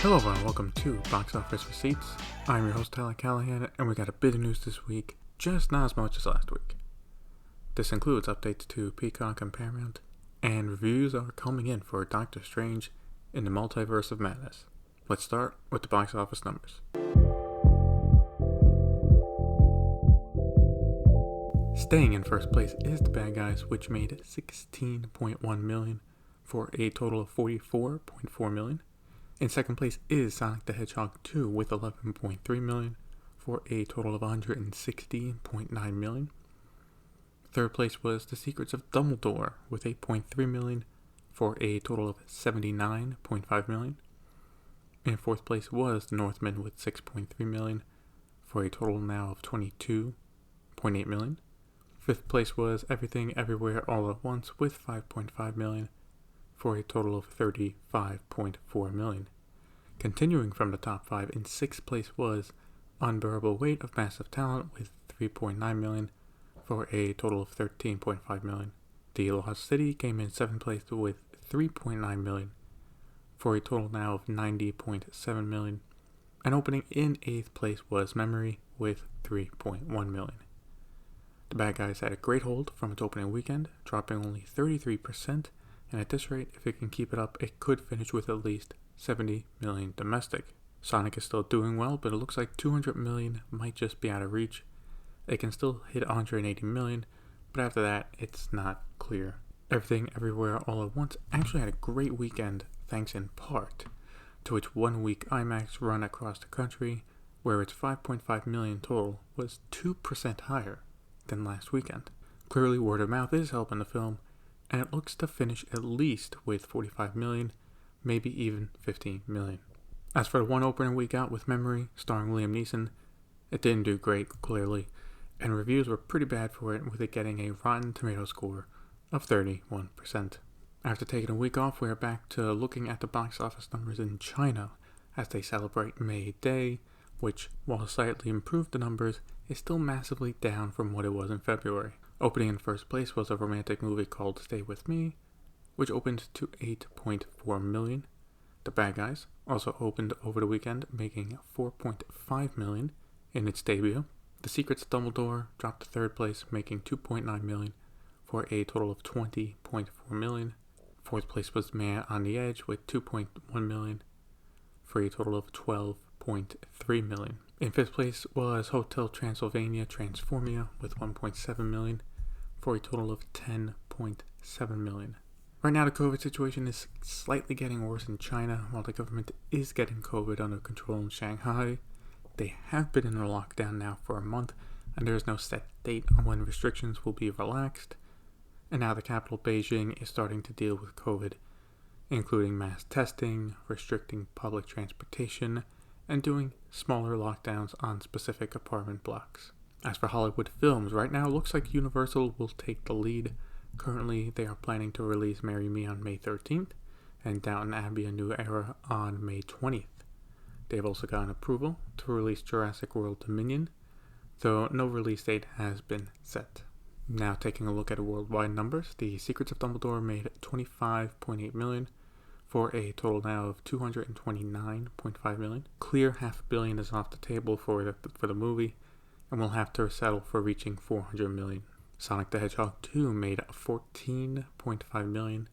Hello everyone, welcome to Box Office Receipts. I'm your host Tyler Callahan, and we got a bit of news this week, just not as much as last week. This includes updates to Peacock and Paramount, and reviews are coming in for Doctor Strange in the Multiverse of Madness. Let's start with the box office numbers. Staying in first place is The Bad Guys, which made $16.1 million for a total of $44.4 million. In second place is Sonic the Hedgehog 2 with $11.3 million for a total of $160.9 million. Third place was The Secrets of Dumbledore with $8.3 million for a total of $79.5 million. In fourth place was The Northman with $6.3 million for a total now of $22.8 million. Fifth place was Everything Everywhere All at Once with $5.5 million for a total of $35.4 million. Continuing from the top five, in sixth place was Unbearable Weight of Massive Talent with $3.9 million for a total of $13.5 million. The Lost City came in seventh place with $3.9 million for a total now of $90.7 million. And opening in eighth place was Memory with $3.1 million. The Bad Guys had a great hold from its opening weekend, dropping only 33%. And at this rate, if it can keep it up, it could finish with at least $70 million domestic. Sonic is still doing well, but it looks like $200 million might just be out of reach. It can still hit $180 million, but after that, it's not clear. Everything Everywhere All at Once actually had a great weekend, thanks in part to its 1 week IMAX run across the country, where its $5.5 million total was 2% higher than last weekend. Clearly, word of mouth is helping the film, and it looks to finish at least with $45 million, maybe even $15 million. As for the one opening week out with Memory, starring Liam Neeson, it didn't do great, clearly, and reviews were pretty bad for it, with it getting a Rotten Tomato score of 31%. After taking a week off, we are back to looking at the box office numbers in China as they celebrate May Day, which, while slightly improved the numbers, is still massively down from what it was in February. Opening in first place was a romantic movie called Stay With Me, which opened to $8.4 million. The Bad Guys also opened over the weekend, making $4.5 million in its debut. The Secrets of Dumbledore dropped to third place, making $2.9 million for a total of $20.4 million. Fourth place was Man on the Edge with $2.1 million for a total of $12.3 million. In fifth place was Hotel Transylvania Transformia with $1.7 million for a total of $10.7 million. Right now the COVID situation is slightly getting worse in China, while the government is getting COVID under control in Shanghai. They have been in a lockdown now for a month, and there is no set date on when restrictions will be relaxed. And now the capital, Beijing, is starting to deal with COVID, including mass testing, restricting public transportation, and doing smaller lockdowns on specific apartment blocks. As for Hollywood films, right now it looks like Universal will take the lead. Currently, they are planning to release Marry Me on May 13th and Downton Abbey: A New Era on May 20th. They've also gotten approval to release Jurassic World Dominion, though no release date has been set. Now taking a look at worldwide numbers, The Secrets of Dumbledore made $25.8 million for a total now of $229.5 million. Clear $500 million is off the table for the movie, and we'll have to settle for reaching $400 million. Sonic the Hedgehog 2 made $14.5 million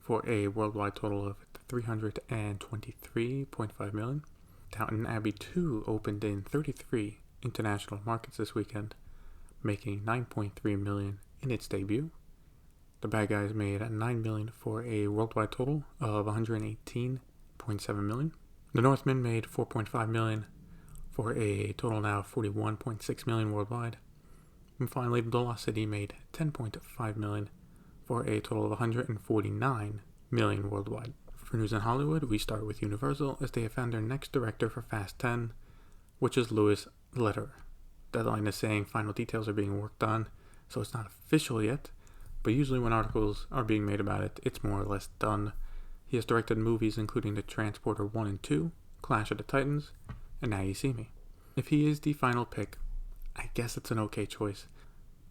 for a worldwide total of $323.5 million. Downton Abbey 2 opened in 33 international markets this weekend, making $9.3 million in its debut. The Bad Guys made $9 million for a worldwide total of $118.7 million. The Northman made $4.5 million for a total now of $41.6 million worldwide. And finally, The Lost City made $10.5 million for a total of $149 million worldwide. For news in Hollywood, we start with Universal, as they have found their next director for Fast 10, which is Louis Leterrier. Deadline is saying final details are being worked on, so it's not official yet, but usually when articles are being made about it, it's more or less done. He has directed movies including The Transporter 1 and 2, Clash of the Titans, and Now You See Me. If he is the final pick, I guess it's an okay choice.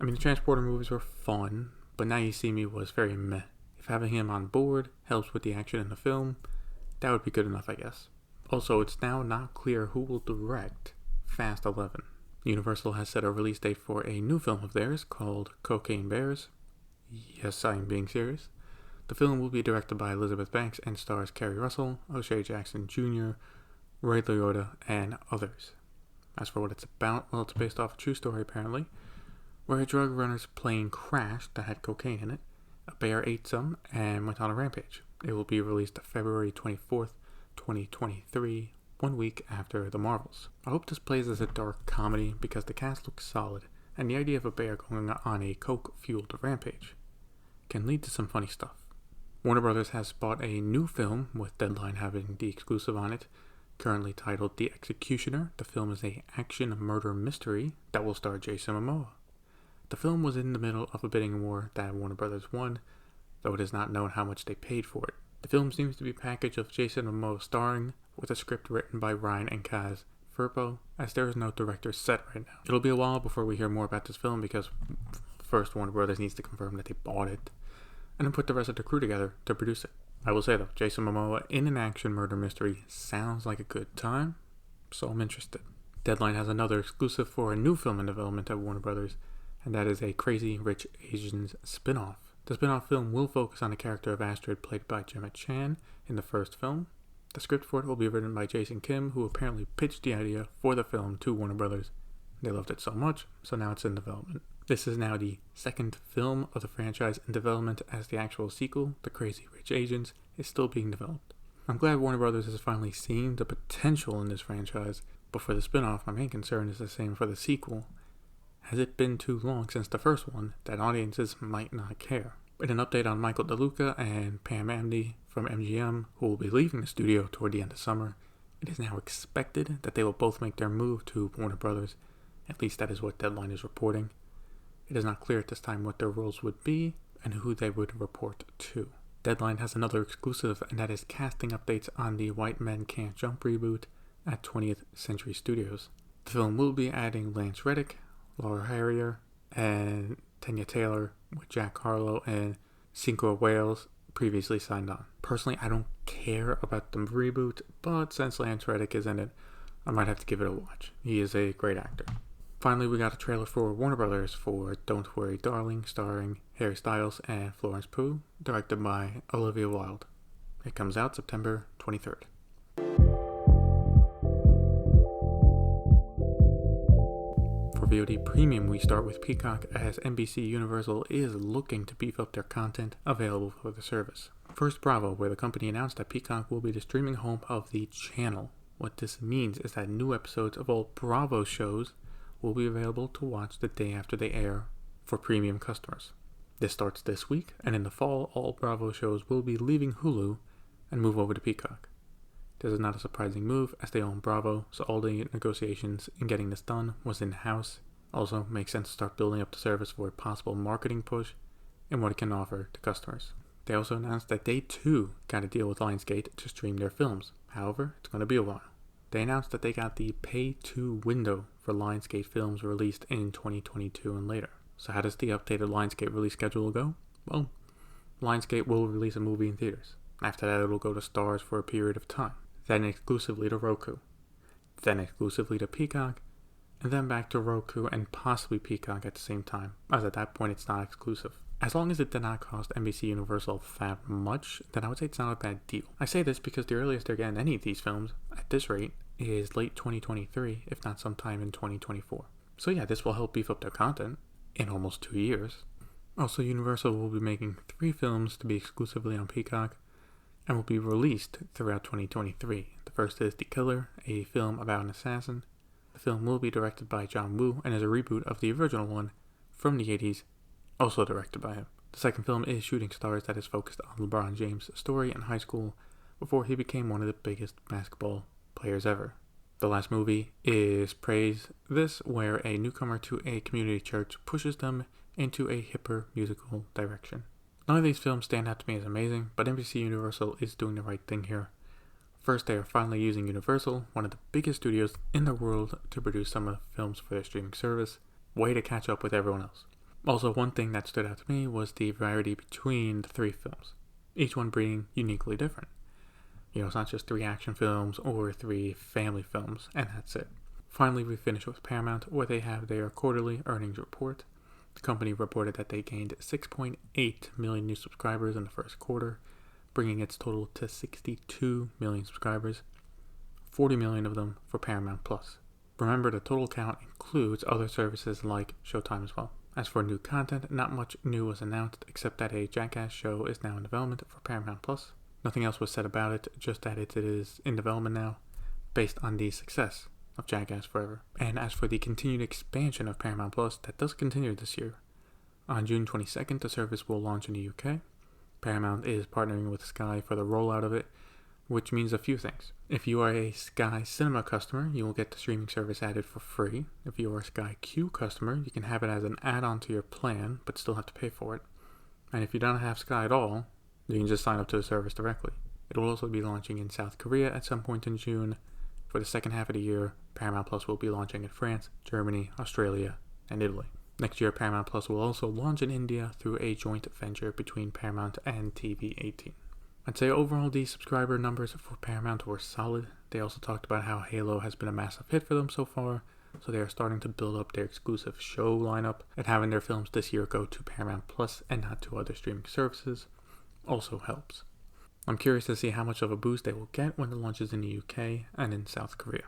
I mean, the Transporter movies were fun, but Now You See Me was very meh. If having him on board helps with the action in the film, that would be good enough, I guess. Also, it's now not clear who will direct Fast 11. Universal has set a release date for a new film of theirs called Cocaine Bears. Yes, I am being serious. The film will be directed by Elizabeth Banks and stars Kerry Russell, O'Shea Jackson Jr., Ray Liotta, and others. As for what it's about, well, it's based off a true story apparently, where a drug runner's plane crashed that had cocaine in it. A bear ate some and went on a rampage. It will be released February 24th, 2023, 1 week after The Marvels. I hope this plays as a dark comedy because the cast looks solid, and the idea of a bear going on a coke-fueled rampage can lead to some funny stuff. Warner Brothers has bought a new film, with Deadline having the exclusive on it, currently titled The Executioner. The film is an action murder mystery that will star Jason Momoa. The film was in the middle of a bidding war that Warner Brothers won, though it is not known how much they paid for it. The film seems to be a package of Jason Momoa starring, with a script written by Ryan and Kaz Firpo, as there is no director set right now. It'll be a while before we hear more about this film because first Warner Brothers needs to confirm that they bought it, and then put the rest of the crew together to produce it. I will say though, Jason Momoa in an action murder mystery sounds like a good time, so I'm interested. Deadline has another exclusive for a new film in development at Warner Brothers, and that is a Crazy Rich Asians spin-off. The spin-off film will focus on the character of Astrid, played by Gemma Chan in the first film. The script for it will be written by Jason Kim, who apparently pitched the idea for the film to Warner Brothers. They loved it so much, so now it's in development. This is now the second film of the franchise in development, as the actual sequel, The Crazy Rich Asians, is still being developed. I'm glad Warner Brothers has finally seen the potential in this franchise, but for the spin-off, my main concern is the same for the sequel. Has it been too long since the first one that audiences might not care? In an update on Michael DeLuca and Pam Amdy from MGM, who will be leaving the studio toward the end of summer, it is now expected that they will both make their move to Warner Brothers. At least that is what Deadline is reporting. It is not clear at this time what their roles would be and who they would report to. Deadline has another exclusive, and that is casting updates on the White Men Can't Jump reboot at 20th Century Studios. The film will be adding Lance Reddick, Laura Harrier, and Tanya Taylor, with Jack Harlow and Cinco Wales previously signed on. Personally, I don't care about the reboot, but since Lance Reddick is in it, I might have to give it a watch. He is a great actor. Finally, we got a trailer for Warner Brothers for Don't Worry Darling, starring Harry Styles and Florence Pugh, directed by Olivia Wilde. It comes out September 23rd. For VOD Premium, we start with Peacock, as NBCUniversal is looking to beef up their content available for the service. First, Bravo, where the company announced that Peacock will be the streaming home of the channel. What this means is that new episodes of all Bravo shows will be available to watch the day after they air for premium customers. This starts this week, and in the fall, all Bravo shows will be leaving Hulu and move over to Peacock. This is not a surprising move, as they own Bravo, so all the negotiations in getting this done was in-house. Also, makes sense to start building up the service for a possible marketing push and what it can offer to customers. They also announced that they too got a deal with Lionsgate to stream their films. However, it's going to be a while. They announced that they got the pay-to window for Lionsgate films released in 2022 and later. So how does the updated Lionsgate release schedule go? Well, Lionsgate will release a movie in theaters. After that, it'll go to Starz for a period of time. Then exclusively to Roku. Then exclusively to Peacock. And then back to Roku and possibly Peacock at the same time, as at that point it's not exclusive. As long as it did not cost NBCUniversal that much, then I would say it's not a bad deal. I say this because the earliest they're getting any of these films, at this rate, is late 2023, if not sometime in 2024. So yeah, this will help beef up their content in almost 2 years. Also, Universal will be making 3 films to be exclusively on Peacock and will be released throughout 2023. The first is The Killer, a film about an assassin. The film will be directed by John Woo and is a reboot of the original one from the 80s, also directed by him. The second film is Shooting Stars, that is focused on LeBron James' story in high school before he became one of the biggest basketball players ever. The last movie is Praise This, where a newcomer to a community church pushes them into a hipper musical direction. None of these films stand out to me as amazing, but NBCUniversal is doing the right thing here. First, they are finally using Universal, one of the biggest studios in the world, to produce some of the films for their streaming service. Way to catch up with everyone else. Also, one thing that stood out to me was the variety between the 3 films, each one being uniquely different. It's not just 3 action films or 3 family films, and that's it. Finally, we finish with Paramount, where they have their quarterly earnings report. The company reported that they gained 6.8 million new subscribers in the first quarter, bringing its total to 62 million subscribers, 40 million of them for Paramount Plus. Remember, the total count includes other services like Showtime as well. As for new content, not much new was announced, except that a Jackass show is now in development for Paramount Plus. Nothing else was said about it, just that it is in development now, based on the success of Jackass Forever. And as for the continued expansion of Paramount Plus, that does continue this year. On June 22nd, the service will launch in the UK. Paramount is partnering with Sky for the rollout of it, which means a few things. If you are a Sky Cinema customer, you will get the streaming service added for free. If you are a Sky Q customer, you can have it as an add-on to your plan, but still have to pay for it. And if you don't have Sky at all, you can just sign up to the service directly. It will also be launching in South Korea at some point in June. For the second half of the year, Paramount Plus will be launching in France, Germany, Australia, and Italy. Next year, Paramount Plus will also launch in India through a joint venture between Paramount and TV18. I'd say overall the subscriber numbers for Paramount were solid. They also talked about how Halo has been a massive hit for them so far, so they are starting to build up their exclusive show lineup, and having their films this year go to Paramount Plus and not to other streaming services also helps. I'm curious to see how much of a boost they will get when it launches in the UK and in South Korea.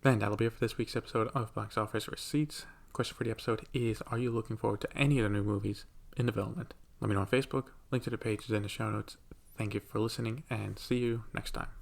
Then that'll be it for this week's episode of Box Office Receipts. Question for the episode is, are you looking forward to any of the new movies in development? Let me know on Facebook. Link to the page is in the show notes. Thank you for listening, and see you next time.